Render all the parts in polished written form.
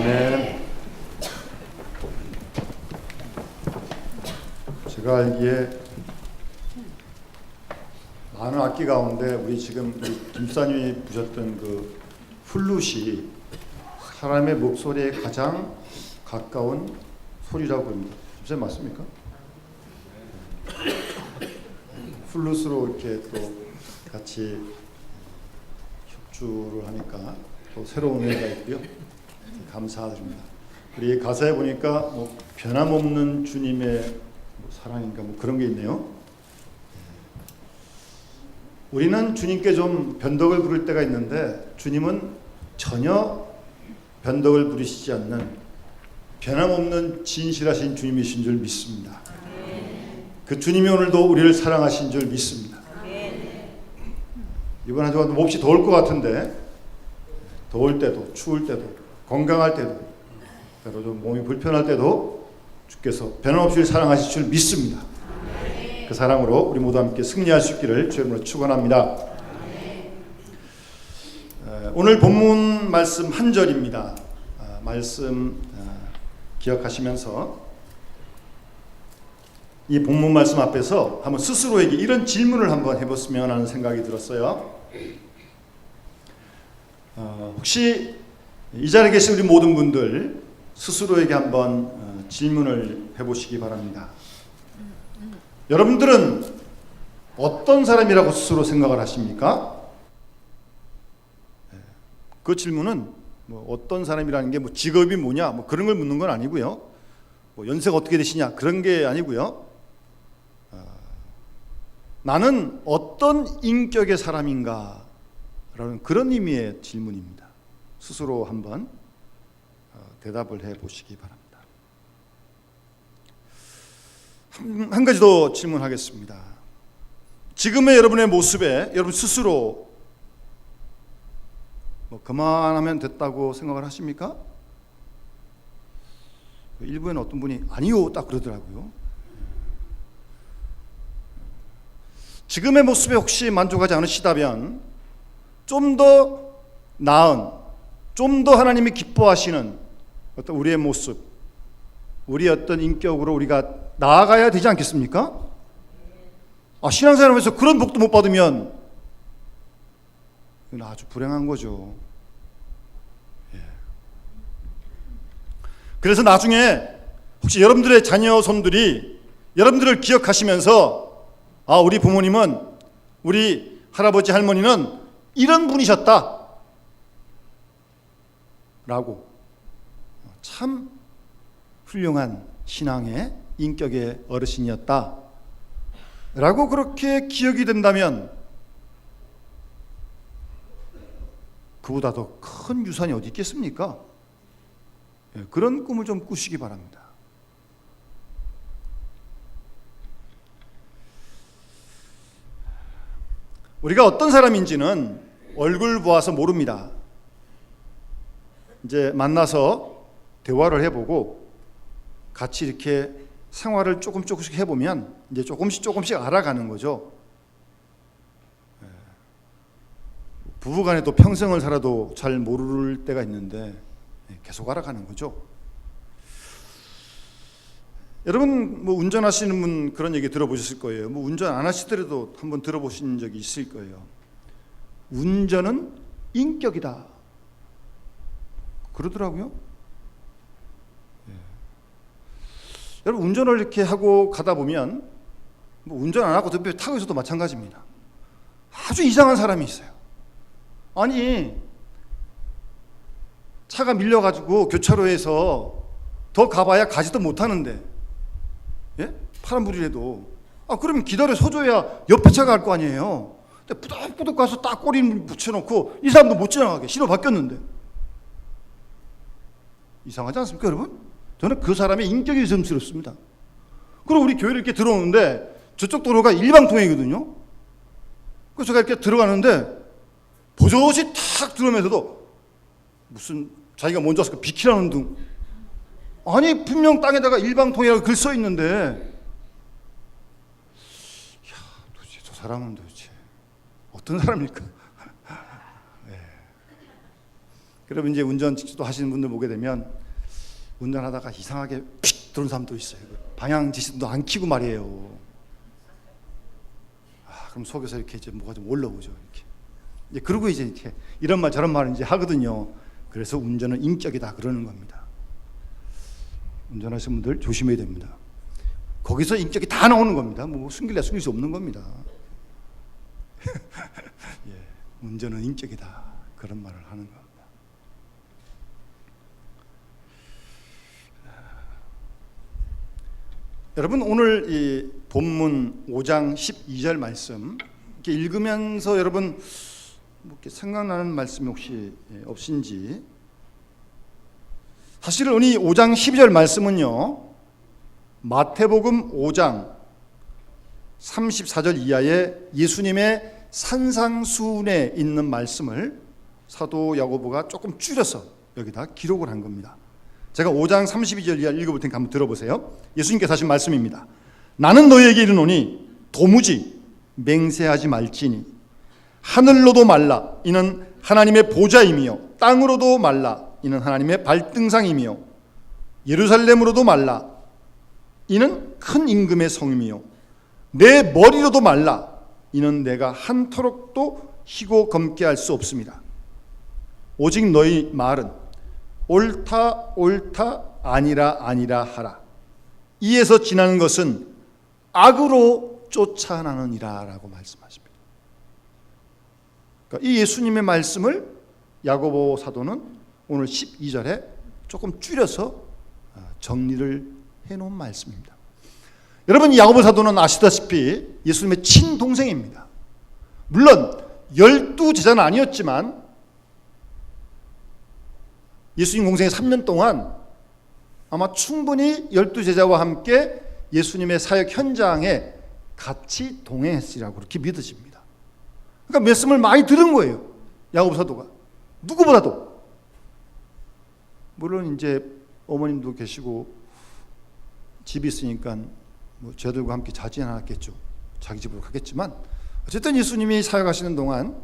아멘. 제가 알기에 많은 악기 가운데 우리 지금 김사님이 부셨던 그 플룻이 사람의 목소리에 가장 가까운 소리라고 합니다. 선생님 맞습니까? 플룻으로 이렇게 또 같이 협주를 하니까 또 새로운 의미가 있고요. 감사드립니다. 우리 가사에 보니까 뭐 변함없는 주님의 사랑인가 뭐 그런 게 있네요. 우리는 주님께 좀 변덕을 부릴 때가 있는데 주님은 전혀 변덕을 부리시지 않는 변함없는 진실하신 주님이신 줄 믿습니다. 그 주님이 오늘도 우리를 사랑하신 줄 믿습니다. 이번 한 주간 몹시 더울 것 같은데 더울 때도 추울 때도 건강할 때도 때로 좀 몸이 불편할 때도 주께서 변함없이 사랑하실 줄 믿습니다. 그 사랑으로 우리 모두 함께 승리할 수 있기를 주님으로 축원합니다. 오늘 본문 말씀 한 절입니다. 말씀 기억하시면서 이 본문 말씀 앞에서 한번 스스로에게 이런 질문을 한번 해봤으면 하는 생각이 들었어요. 혹시 이 자리에 계신 우리 모든 분들 스스로에게 한번 질문을 해보시기 바랍니다. 여러분들은 어떤 사람이라고 스스로 생각을 하십니까? 그 질문은 뭐 어떤 사람이라는 게 뭐 직업이 뭐냐 뭐 그런 걸 묻는 건 아니고요. 뭐 연세가 어떻게 되시냐 그런 게 아니고요. 나는 어떤 인격의 사람인가 라는 그런 의미의 질문입니다. 스스로 한번 대답을 해보시기 바랍니다. 한 가지 더 질문하겠습니다. 지금의 여러분의 모습에 여러분 스스로 뭐 그만하면 됐다고 생각을 하십니까? 일부에는 어떤 분이 아니요 딱 그러더라고요. 지금의 모습에 혹시 만족하지 않으시다면 좀 더 나은, 좀 더 하나님이 기뻐하시는 어떤 우리의 모습, 우리의 어떤 인격으로 우리가 나아가야 되지 않겠습니까? 신앙생활하면서 그런 복도 못 받으면 이건 아주 불행한 거죠. 그래서 나중에 혹시 여러분들의 자녀손들이 여러분들을 기억하시면서 우리 부모님은 우리 할아버지 할머니는 이런 분이셨다 라고 참 훌륭한 신앙의 인격의 어르신이었다 라고 그렇게 기억이 된다면 그보다 더 큰 유산이 어디 있겠습니까? 그런 꿈을 좀 꾸시기 바랍니다. 우리가 어떤 사람인지는 얼굴 보아서 모릅니다. 이제 만나서 대화를 해보고 같이 이렇게 생활을 조금씩 해보면 이제 조금씩 알아가는 거죠. 부부간에도 평생을 살아도 잘 모를 때가 있는데 계속 알아가는 거죠. 여러분 뭐 운전하시는 분 그런 얘기 들어보셨을 거예요. 뭐 운전 안 하시더라도 한번 들어보신 적이 있을 거예요. 운전은 인격이다 그러더라고요. 여러분 운전을 이렇게 하고 가다 보면 뭐 운전 안 하고 옆에 타고 있어도 마찬가지입니다. 아주 이상한 사람이 있어요. 아니 차가 밀려가지고 교차로에서 더 가봐야 가지도 못하는데 파란불이라도 그러면 기다려 서줘야 옆에 차가 갈 거 아니에요. 근데 부덕부덕 가서 딱 꼬리 붙여놓고 이 사람도 못 지나가게 신호 바뀌었는데 이상하지 않습니까 여러분? 저는 그 사람의 인격이 의심스럽습니다. 그리고 우리 교회를 이렇게 들어오는데 저쪽 도로가 일방통행이거든요. 그래서 제가 이렇게 들어가는데 버젓이 탁 들어오면서도 무슨 자기가 먼저 와서 비키라는 둥. 아니 분명 땅에다가 일방통행이라고 글 써 있는데 도대체 저 사람은 도대체 어떤 사람일까? 그러면 이제 운전 직접 하시는 분들 보게 되면 운전하다가 이상하게 픽 들어오는 사람도 있어요. 방향 지시도 안 켜고 말이에요. 그럼 속에서 이렇게 이제 뭐가 좀 올라오죠. 이렇게. 이제 그러고 이제 이렇게 이런 말 저런 말을 이제 하거든요. 그래서 운전은 인격이다 그러는 겁니다. 운전하시는 분들 조심해야 됩니다. 거기서 인격이 다 나오는 겁니다. 뭐 숨길래 숨길 수 없는 겁니다. 예, 운전은 인격이다 그런 말을 하는 겁니다. 여러분 오늘 이 본문 5장 12절 말씀 이렇게 읽으면서 여러분 뭐 이렇게 생각나는 말씀이 혹시 없신지. 사실은 이 5장 12절 말씀은요 마태복음 5장 34절 이하에 예수님의 산상수훈에 있는 말씀을 사도 야고보가 조금 줄여서 여기다 기록을 한 겁니다. 제가 5장 32절 이하 읽어볼 테니까 한번 들어보세요. 예수님께서 하신 말씀입니다. 나는 너희에게 이르노니 도무지 맹세하지 말지니 하늘로도 말라 이는 하나님의 보좌이며 땅으로도 말라 이는 하나님의 발등상이며 예루살렘으로도 말라 이는 큰 임금의 성이며 내 머리로도 말라 이는 내가 한토록도 희고 검게 할 수 없습니다. 오직 너희 말은 옳다 옳다 아니라 아니라 하라. 이에서 지나는 것은 악으로 쫓아나느니라 라고 말씀하십니다. 그러니까 이 예수님의 말씀을 야고보 사도는 오늘 12절에 조금 줄여서 정리를 해놓은 말씀입니다. 여러분 이 야고보 사도는 아시다시피 예수님의 친동생입니다. 물론 12제자는 아니었지만 예수님 공생의 3년 동안 아마 충분히 12제자와 함께 예수님의 사역 현장에 같이 동행했으리라고 그렇게 믿어집니다. 그러니까 말씀을 많이 들은 거예요. 야고보 사도가 누구보다도. 물론 이제 어머님도 계시고 집이 있으니까 뭐 저들과 함께 자지 않았겠죠. 자기 집으로 가겠지만 어쨌든 예수님이 사역하시는 동안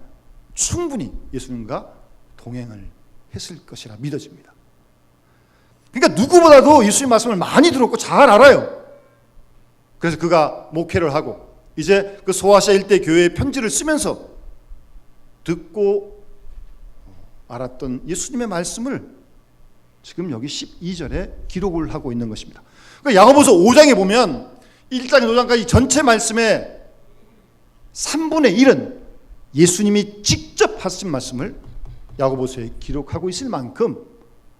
충분히 예수님과 동행을 했을 것이라 믿어집니다. 그러니까 누구보다도 예수님 말씀을 많이 들었고 잘 알아요. 그래서 그가 목회를 하고 이제 그 소아시아 일대 교회에 편지를 쓰면서 듣고 알았던 예수님의 말씀을 지금 여기 12절에 기록을 하고 있는 것입니다. 그러니까 야고보서 5장에 보면 1장에서 5장까지 전체 말씀의 3분의 1은 예수님이 직접 하신 말씀을 야고보서에 기록하고 있을 만큼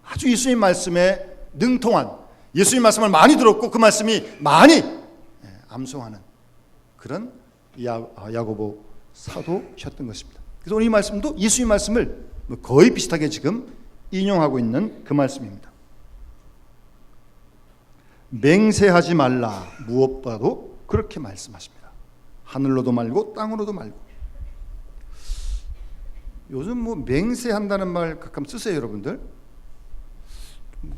아주 예수님 말씀에 능통한, 예수님 말씀을 많이 들었고 그 말씀이 많이 암송하는 그런 야고보 사도셨던 것입니다. 그래서 오늘 이 말씀도 예수님 말씀을 거의 비슷하게 지금 인용하고 있는 그 말씀입니다. 맹세하지 말라 무엇보다도 그렇게 말씀하십니다. 하늘로도 말고 땅으로도 말고. 요즘 뭐 맹세한다는 말 가끔 쓰세요, 여러분들.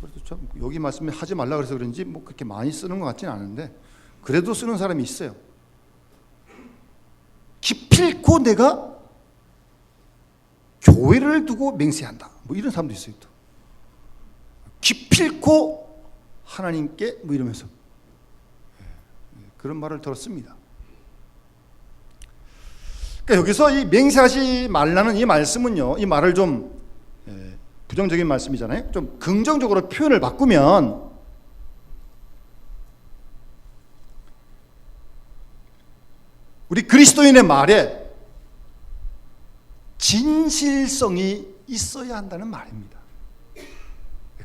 그래도 참 여기 말씀에 하지 말라 그래서 그런지 뭐 그렇게 많이 쓰는 것 같지는 않은데 그래도 쓰는 사람이 있어요. 기필코 내가 교회를 두고 맹세한다. 뭐 이런 사람도 있어요. 또. 기필코 하나님께 뭐 이러면서 그런 말을 들었습니다. 그러니까 여기서 이 맹세하지 말라는 이 말씀은요, 이 말을 좀 부정적인 말씀이잖아요. 좀 긍정적으로 표현을 바꾸면 우리 그리스도인의 말에 진실성이 있어야 한다는 말입니다.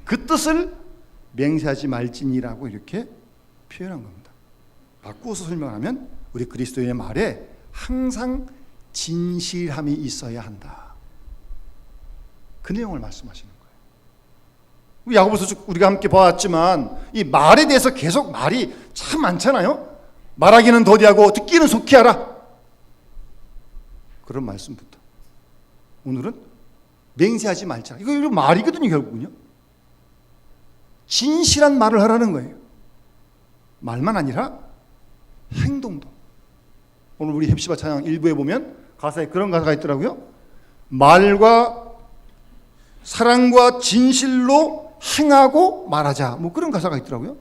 그 뜻을 맹세하지 말지니라고 이렇게 표현한 겁니다. 바꾸어서 설명하면 우리 그리스도인의 말에 항상 진실함이 있어야 한다. 그 내용을 말씀하시는 거예요. 야고보서 우리가 함께 봐왔지만 이 말에 대해서 계속 말이 참 많잖아요. 말하기는 더디하고 듣기는 속히 하라. 그런 말씀부터 오늘은 맹세하지 말자. 이거 말이거든요, 결국은요. 진실한 말을 하라는 거예요. 말만 아니라 행동도. 오늘 우리 헵시바 찬양 일부에 보면 가사에 그런 가사가 있더라고요. 말과 사랑과 진실로 행하고 말하자. 뭐 그런 가사가 있더라고요.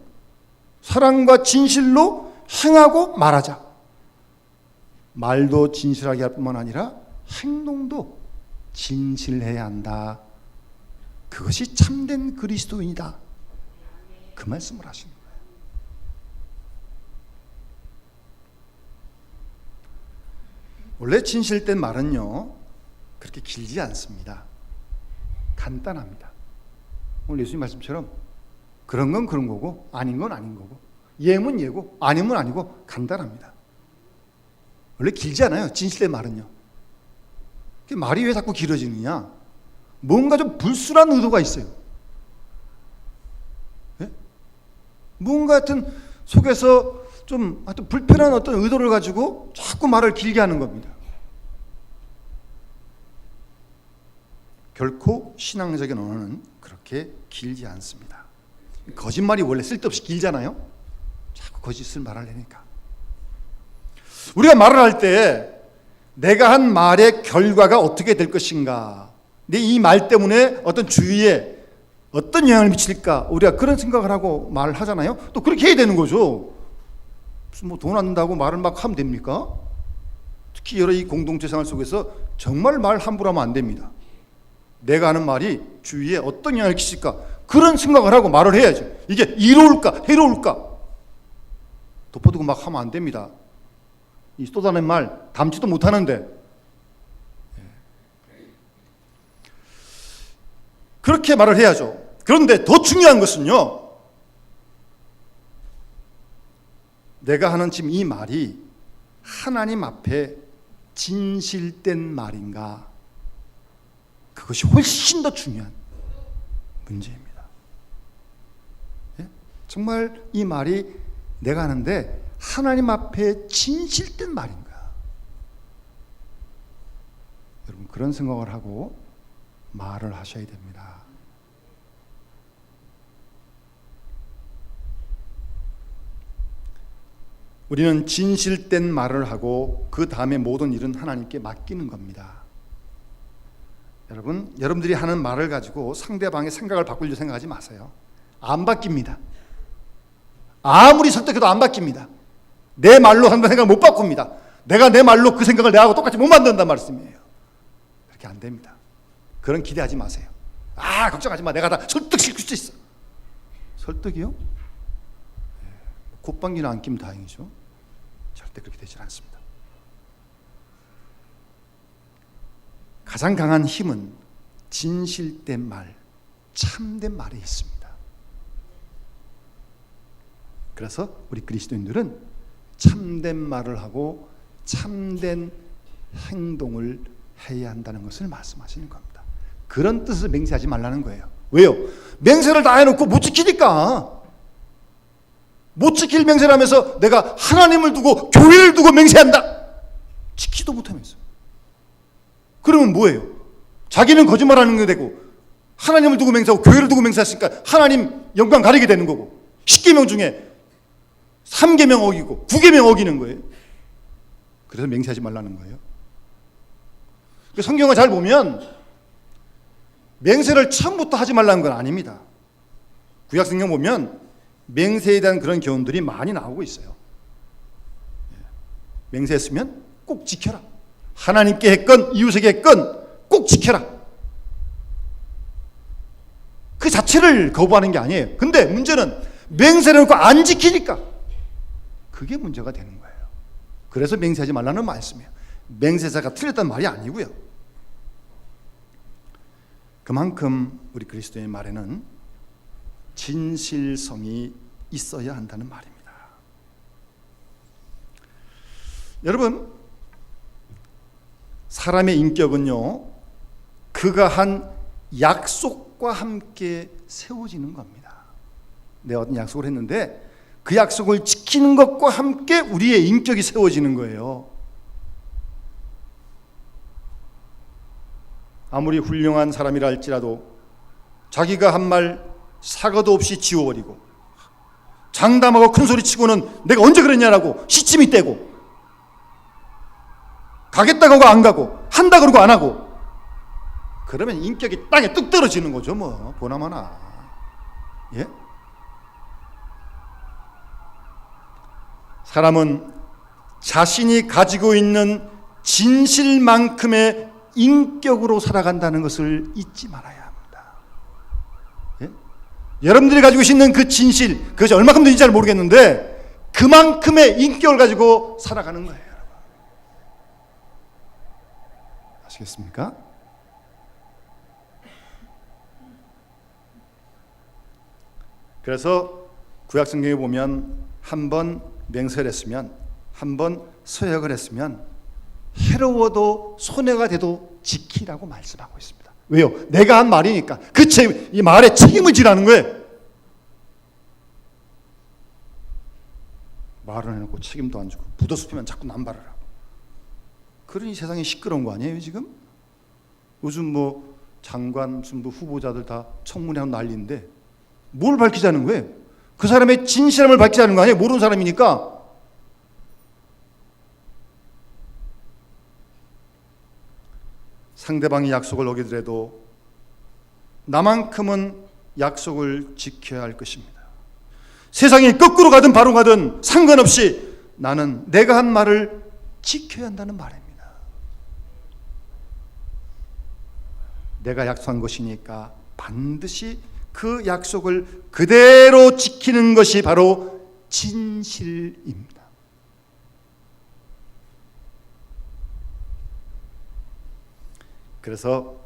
사랑과 진실로 행하고 말하자. 말도 진실하게 할 뿐만 아니라 행동도 진실해야 한다. 그것이 참된 그리스도인이다. 그 말씀을 하시는 거예요. 원래 진실된 말은요, 그렇게 길지 않습니다. 간단합니다. 오늘 예수님 말씀처럼 그런 건 그런 거고 아닌 건 아닌 거고 예면 예고 아니면 아니고 간단합니다. 원래 길지 않아요. 진실된 말은요. 말이 왜 자꾸 길어지느냐? 뭔가 좀 불순한 의도가 있어요. 네? 뭔가 하여튼 속에서 좀 하여튼 불편한 어떤 의도를 가지고 자꾸 말을 길게 하는 겁니다. 결코 신앙적인 언어는 그렇게 길지 않습니다. 거짓말이 원래 쓸데없이 길잖아요. 자꾸 거짓을 말하려니까. 우리가 말을 할 때 내가 한 말의 결과가 어떻게 될 것인가, 내 이 말 때문에 어떤 주위에 어떤 영향을 미칠까, 우리가 그런 생각을 하고 말을 하잖아요. 또 그렇게 해야 되는 거죠. 무슨 뭐 돈 안 든다고 말을 막 하면 됩니까? 특히 여러 이 공동체 생활 속에서 정말 말 함부로 하면 안 됩니다. 내가 하는 말이 주위에 어떤 영향을 끼칠까, 그런 생각을 하고 말을 해야죠. 이게 이로울까 해로울까 덮어두고 막 하면 안 됩니다. 이 쏟아낸 말 담지도 못하는데. 그렇게 말을 해야죠. 그런데 더 중요한 것은요, 내가 하는 지금 이 말이 하나님 앞에 진실된 말인가, 그것이 훨씬 더 중요한 문제입니다. 예? 정말 이 말이 내가 하는데 하나님 앞에 진실된 말인가? 여러분, 그런 생각을 하고 말을 하셔야 됩니다. 우리는 진실된 말을 하고 그 다음에 모든 일은 하나님께 맡기는 겁니다. 여러분, 여러분들이 하는 말을 가지고 상대방의 생각을 바꾸려고 생각하지 마세요. 안 바뀝니다. 아무리 설득해도 안 바뀝니다. 내 말로 상대 생각을 못 바꿉니다. 내가 내 말로 그 생각을 내하고 똑같이 못 만든단 말씀이에요. 그렇게 안 됩니다. 그런 기대하지 마세요. 아, 걱정하지 마. 내가 다 설득시킬 수 있어. 설득이요? 콧방귀는 안 끼면 다행이죠. 절대 그렇게 되질 않습니다. 가장 강한 힘은 진실된 말, 참된 말에 있습니다. 그래서 우리 그리스도인들은 참된 말을 하고 참된 행동을 해야 한다는 것을 말씀하시는 겁니다. 그런 뜻을 맹세하지 말라는 거예요. 왜요? 맹세를 다 해놓고 못 지키니까. 못 지킬 맹세를 하면서 내가 하나님을 두고 교회를 두고 맹세한다. 지키도 못하면서. 그러면 뭐예요? 자기는 거짓말하는 게 되고 하나님을 두고 맹세하고 교회를 두고 맹세했으니까 하나님 영광 가리게 되는 거고, 10계명 중에 3계명 어기고 9계명 어기는 거예요. 그래서 맹세하지 말라는 거예요. 성경을 잘 보면 맹세를 처음부터 하지 말라는 건 아닙니다. 구약 성경 보면 맹세에 대한 그런 교훈들이 많이 나오고 있어요. 맹세했으면 꼭 지켜라. 하나님께 했건 이웃에게 했건 꼭 지켜라. 그 자체를 거부하는 게 아니에요. 근데 문제는 맹세를 해놓고 안 지키니까 그게 문제가 되는 거예요. 그래서 맹세하지 말라는 말씀이에요. 맹세자가 틀렸다는 말이 아니고요. 그만큼 우리 그리스도의 말에는 진실성이 있어야 한다는 말입니다. 여러분, 사람의 인격은요, 그가 한 약속과 함께 세워지는 겁니다. 내가 어떤 약속을 했는데 그 약속을 지키는 것과 함께 우리의 인격이 세워지는 거예요. 아무리 훌륭한 사람이라 할지라도 자기가 한 말 사과도 없이 지워버리고 장담하고 큰소리치고는 내가 언제 그랬냐라고 시침이 떼고 가겠다고 하고 안 가고 한다 그러고 안 하고 그러면 인격이 땅에 뚝 떨어지는 거죠. 뭐 보나마나. 예? 사람은 자신이 가지고 있는 진실만큼의 인격으로 살아간다는 것을 잊지 말아야 합니다. 예? 여러분들이 가지고 있는 그 진실, 그것이 얼마큼 되는지 잘 모르겠는데 그만큼의 인격을 가지고 살아가는 거예요. 여러분. 아시겠습니까? 그래서 구약성경에 보면 한 번 맹세를 했으면, 한 번 서약을 했으면 해로워도 손해가 돼도 지키라고 말씀하고 있습니다. 왜요? 내가 한 말이니까 이 말에 책임을 지라는 거예요. 말을 해놓고 책임도 안 주고 부도수피면 자꾸 남발을 하고, 그러니 세상이 시끄러운 거 아니에요 지금? 요즘 뭐 장관 무슨 뭐 후보자들 다 청문회 하고 난리인데 뭘 밝히자는 거예요? 그 사람의 진실함을 밝히자는 거 아니에요? 모르는 사람이니까. 상대방이 약속을 어기더라도 나만큼은 약속을 지켜야 할 것입니다. 세상이 거꾸로 가든 바로 가든 상관없이 나는 내가 한 말을 지켜야 한다는 말입니다. 내가 약속한 것이니까 반드시 그 약속을 그대로 지키는 것이 바로 진실입니다. 그래서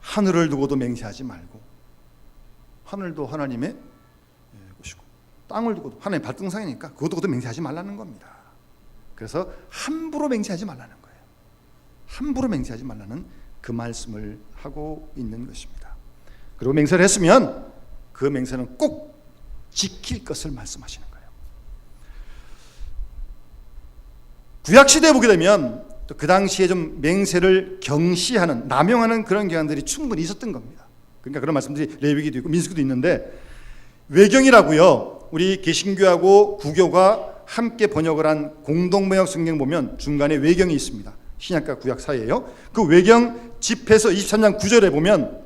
하늘을 두고도 맹세하지 말고, 하늘도 하나님의 것이고 땅을 두고도 하나님의 발등상이니까 그것도 두고도 맹세하지 말라는 겁니다. 그래서 함부로 맹세하지 말라는 거예요. 함부로 맹세하지 말라는 그 말씀을 하고 있는 것입니다. 그리고 맹세를 했으면 그 맹세는 꼭 지킬 것을 말씀하시는 거예요. 구약시대에 보게 되면 또 그 당시에 좀 맹세를 경시하는, 남용하는 그런 경향들이 충분히 있었던 겁니다. 그러니까 그런 말씀들이 레위기도 있고 민수기도 있는데, 외경이라고요, 우리 개신교하고 구교가 함께 번역을 한 공동번역 성경 보면 중간에 외경이 있습니다. 신약과 구약 사이에요. 그 외경 집에서 23장 9절에 보면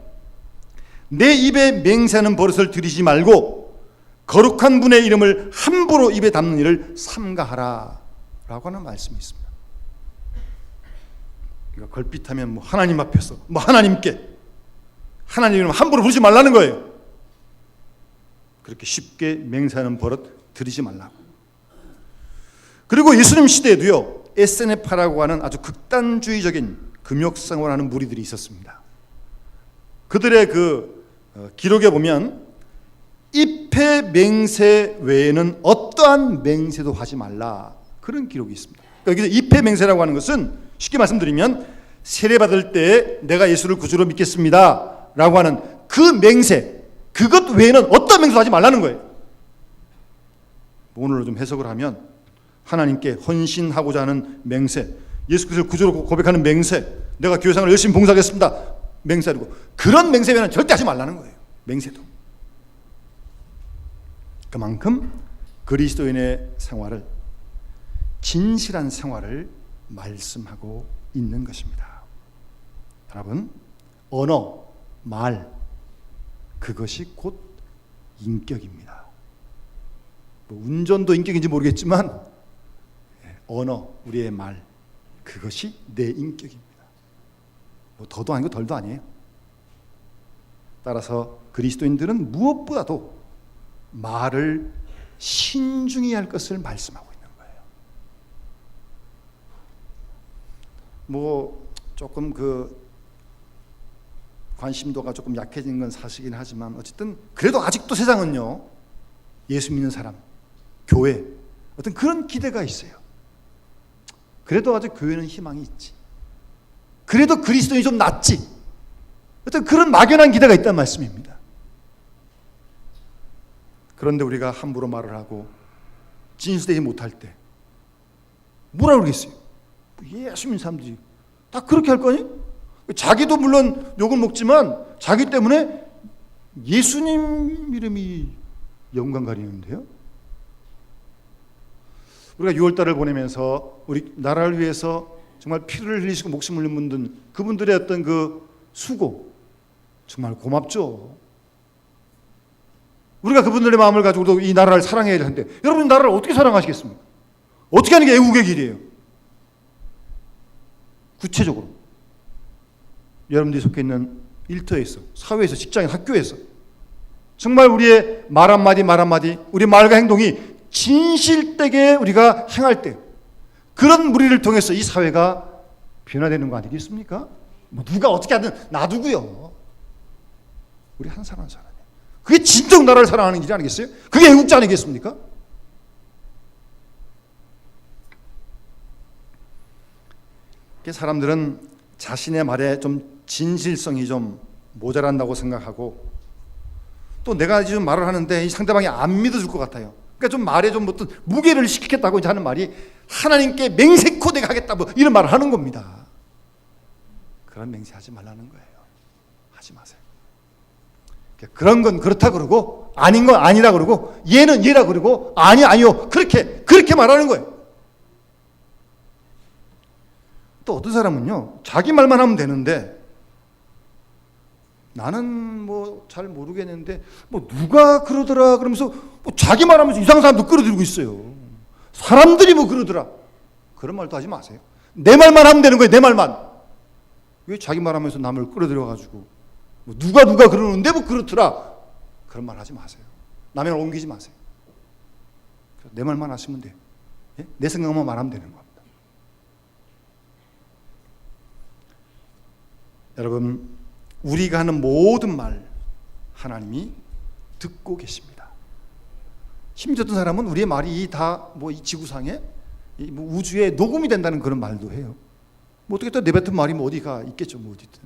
내 입에 맹세하는 버릇을 들이지 말고 거룩한 분의 이름을 함부로 입에 담는 일을 삼가하라 라고 하는 말씀이 있습니다. 그러니까 걸핏하면 뭐 하나님 앞에서 뭐 하나님께 하나님 이름 함부로 부르지 말라는 거예요. 그렇게 쉽게 맹세하는 버릇 들이지 말라고. 그리고 예수님 시대에도요, SNF라고 하는 아주 극단주의적인 금욕생활하는 무리들이 있었습니다. 그들의 그 기록에 보면 입회 맹세 외에는 어떠한 맹세도 하지 말라, 그런 기록이 있습니다. 여기서 입회 맹세라고 하는 것은 쉽게 말씀드리면 세례받을 때 내가 예수를 구주로 믿겠습니다 라고 하는 그 맹세, 그것 외에는 어떤 맹세도 하지 말라는 거예요. 오늘로 좀 해석을 하면 하나님께 헌신하고자 하는 맹세, 예수 그리스도를 구주로 고백하는 맹세, 내가 교회생활을 열심히 봉사하겠습니다 맹세하고, 그런 맹세 외에는 절대 하지 말라는 거예요. 맹세도. 그만큼 그리스도인의 생활을, 진실한 생활을 말씀하고 있는 것입니다. 여러분, 언어, 말, 그것이 곧 인격입니다. 뭐 운전도 인격인지 모르겠지만 언어, 우리의 말, 그것이 내 인격입니다. 뭐 더도 아니고 덜도 아니에요. 따라서 그리스도인들은 무엇보다도 말을 신중히 할 것을 말씀하고 있는 거예요. 뭐 조금 그 관심도가 조금 약해진 건 사실이긴 하지만 어쨌든 그래도 아직도 세상은요, 예수 믿는 사람, 교회, 어떤 그런 기대가 있어요. 그래도 아직 교회는 희망이 있지. 그래도 그리스도인이 좀 낫지. 어떤 그런 막연한 기대가 있다는 말씀입니다. 그런데 우리가 함부로 말을 하고 진실되지 못할 때 뭐라 그러겠어요? 예수 믿는 사람들이 다 그렇게 할 거니? 자기도 물론 욕을 먹지만 자기 때문에 예수님 이름이 영광 가리는데요. 우리가 6월달을 보내면서 우리 나라를 위해서 정말 피를 흘리시고 목숨을 잃는 그분들의 어떤 그 수고 정말 고맙죠. 우리가 그분들의 마음을 가지고도 이 나라를 사랑해야 하는데 여러분 나라를 어떻게 사랑하시겠습니까? 어떻게 하는 게 애국의 길이에요? 구체적으로 여러분들이 속해 있는 일터에서, 사회에서, 직장에, 학교에서 정말 우리의 말 한마디, 우리 말과 행동이 진실되게 우리가 행할 때 그런 무리를 통해서 이 사회가 변화되는 거 아니겠습니까? 뭐 누가 어떻게 하든 놔두고요. 우리 한 사람 한 사람이. 그게 진정 나라를 사랑하는 길이 아니겠어요? 그게 애국자 아니겠습니까? 사람들은 자신의 말에 좀 진실성이 좀 모자란다고 생각하고 또 내가 지금 말을 하는데 이 상대방이 안 믿어줄 것 같아요. 그러니까 좀 말에 좀 어떤 무게를 시키겠다고 이제 하는 말이 하나님께 맹세코 내가 하겠다 뭐 이런 말을 하는 겁니다. 그런 맹세하지 말라는 거예요. 하지 마세요. 그런 건 그렇다 그러고 아닌 건 아니라 그러고 얘는 얘라 그러고 아니요 그렇게 말하는 거예요. 또 어떤 사람은요 자기 말만 하면 되는데 나는 뭐 잘 모르겠는데 뭐 누가 그러더라 그러면서 뭐 자기 말하면서 이상한 사람도 끌어들이고 있어요. 사람들이 뭐 그러더라 그런 말도 하지 마세요. 내 말만 하면 되는 거예요. 내 말만. 왜 자기 말하면서 남을 끌어들여 가지고 뭐 누가 그러는데 뭐 그렇더라 그런 말 하지 마세요. 남의 말 옮기지 마세요. 내 말만 하시면 돼요. 예? 내 생각만 말하면 되는 겁니다. 여러분 우리가 하는 모든 말 하나님이 듣고 계십니다. 심지어 어떤 사람은 우리의 말이 다 뭐 이 지구상에 뭐 우주에 녹음이 된다는 그런 말도 해요. 뭐 어떻게 또 내뱉은 말이 뭐 어디가 있겠죠, 뭐 어디든.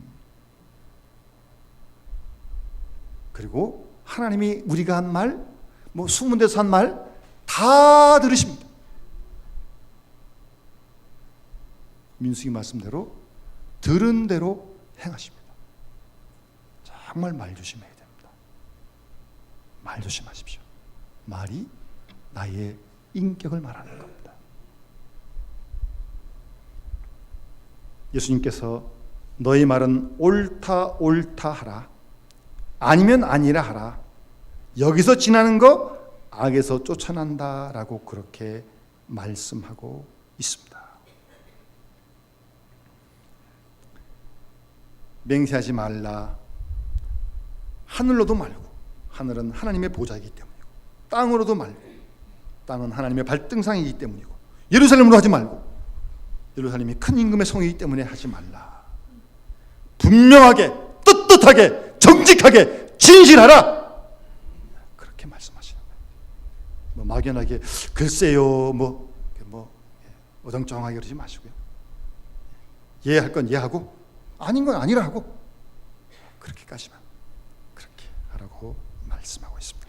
그리고 하나님이 우리가 한 말, 뭐 숨은 데서 한 말 다 들으십니다. 민수기 말씀대로 들은 대로 행하십니다. 정말 말 조심해야 됩니다. 말 조심하십시오. 말이 나의 인격을 말하는 겁니다. 예수님께서 너희 말은 옳다 하라 아니면 아니라 하라 여기서 지나는 거 악에서 쫓아난다라고 그렇게 말씀하고 있습니다. 맹세하지 말라. 하늘로도 말고 하늘은 하나님의 보좌이기 때문이고 땅으로도 말고 땅은 하나님의 발등상이기 때문이고 예루살렘으로 하지 말고 예루살렘이 큰 임금의 성이기 때문에 하지 말라. 분명하게 떳떳하게 정직하게 진실하라 그렇게 말씀하시는 거예요. 뭐 막연하게 글쎄요 뭐 어정쩡하게 그러지 마시고요. 예할 건 예하고 아닌 건 아니라 하고 그렇게까지만 그렇게 하라고 말씀하고 있습니다.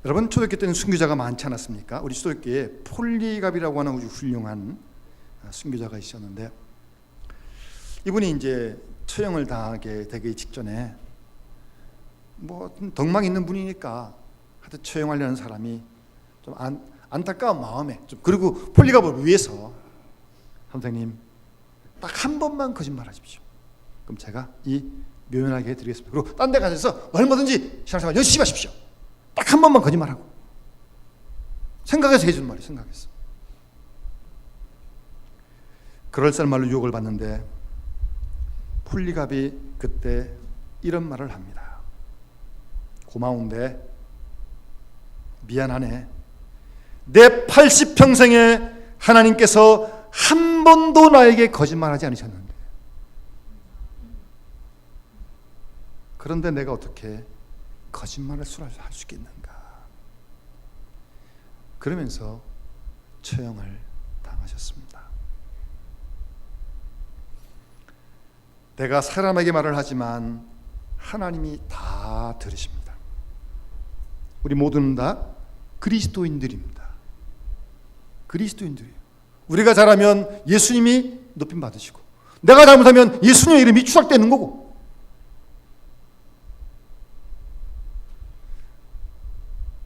여러분 초대교 때는 순교자가 많지 않았습니까? 우리 초대교회에 폴리갑이라고 하는 아주 훌륭한 순교자가 있었는데 이분이 이제 처형을 당하게 되기 직전에 뭐 덕망 있는 분이니까 하여튼 처형하려는 사람이 좀 안타까운 마음에 좀 그리고 폴리갑을 위해서 선생님 딱 한 번만 거짓말하십시오. 그럼 제가 묘연하게 해드리겠습니다. 그리고 딴 데 가셔서 얼마든지 신앙생활 열심히 하십시오. 딱 한 번만 거짓말하고 생각해서 해주는 말이에요. 생각해서. 그럴싸말로 유혹을 받는데 폴리갑이 그때 이런 말을 합니다. 고마운데 미안하네. 내 80평생에 하나님께서 한 번도 나에게 거짓말하지 않으셨는데 그런데 내가 어떻게 거짓말을 할 수 있겠는가. 그러면서 처형을 당하셨습니다. 내가 사람에게 말을 하지만 하나님이 다 들으십니다. 우리 모두는 다 그리스도인들입니다. 그리스도인들이에요. 우리가 잘하면 예수님이 높임 받으시고 내가 잘못하면 예수님의 이름이 추락되는 거고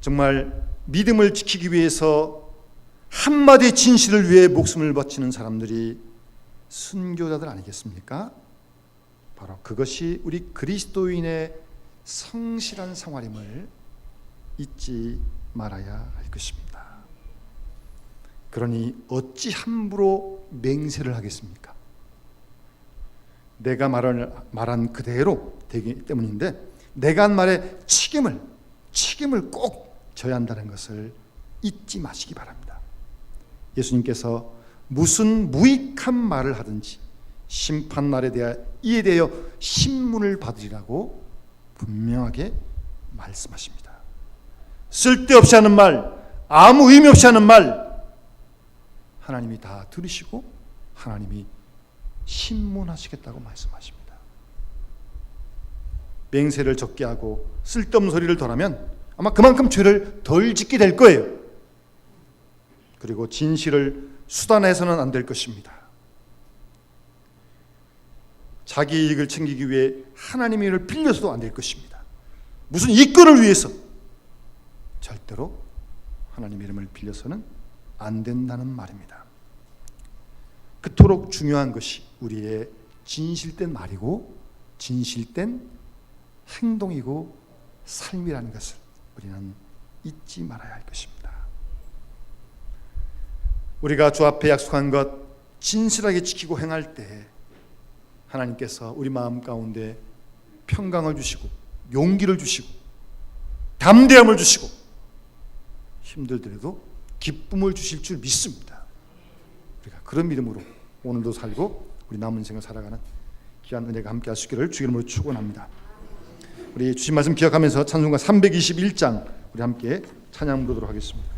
정말 믿음을 지키기 위해서 한마디 진실을 위해 목숨을 바치는 사람들이 순교자들 아니겠습니까? 바로 그것이 우리 그리스도인의 성실한 생활임을 잊지 말아야 할 것입니다. 그러니 어찌 함부로 맹세를 하겠습니까? 내가 말한 그대로 되기 때문인데, 내가 한 말에 책임을 꼭 져야 한다는 것을 잊지 마시기 바랍니다. 예수님께서 무슨 무익한 말을 하든지 심판날에 이에 대하여 신문을 받으리라고 분명하게 말씀하십니다. 쓸데없이 하는 말, 아무 의미 없이 하는 말, 하나님이 다 들으시고 하나님이 신문하시겠다고 말씀하십니다. 맹세를 적게 하고 쓸데없는 소리를 덜하면 아마 그만큼 죄를 덜 짓게 될 거예요. 그리고 진실을 수단해서는 안 될 것입니다. 자기 이익을 챙기기 위해 하나님의 일을 빌려서도 안 될 것입니다. 무슨 이권을 위해서 절대로 하나님의 이름을 빌려서는 안 된다는 말입니다. 그토록 중요한 것이 우리의 진실된 말이고 진실된 행동이고 삶이라는 것을 우리는 잊지 말아야 할 것입니다. 우리가 주 앞에 약속한 것 진실하게 지키고 행할 때 하나님께서 우리 마음 가운데 평강을 주시고 용기를 주시고 담대함을 주시고 힘들더라도 기쁨을 주실 줄 믿습니다. 우리가 그런 믿음으로 오늘도 살고 우리 남은 인생을 살아가는 귀한 은혜가 함께 하시기를 주의 이름으로 축원합니다. 우리 주신 말씀 기억하면서 찬송가 321장 우리 함께 찬양 부르도록 하겠습니다.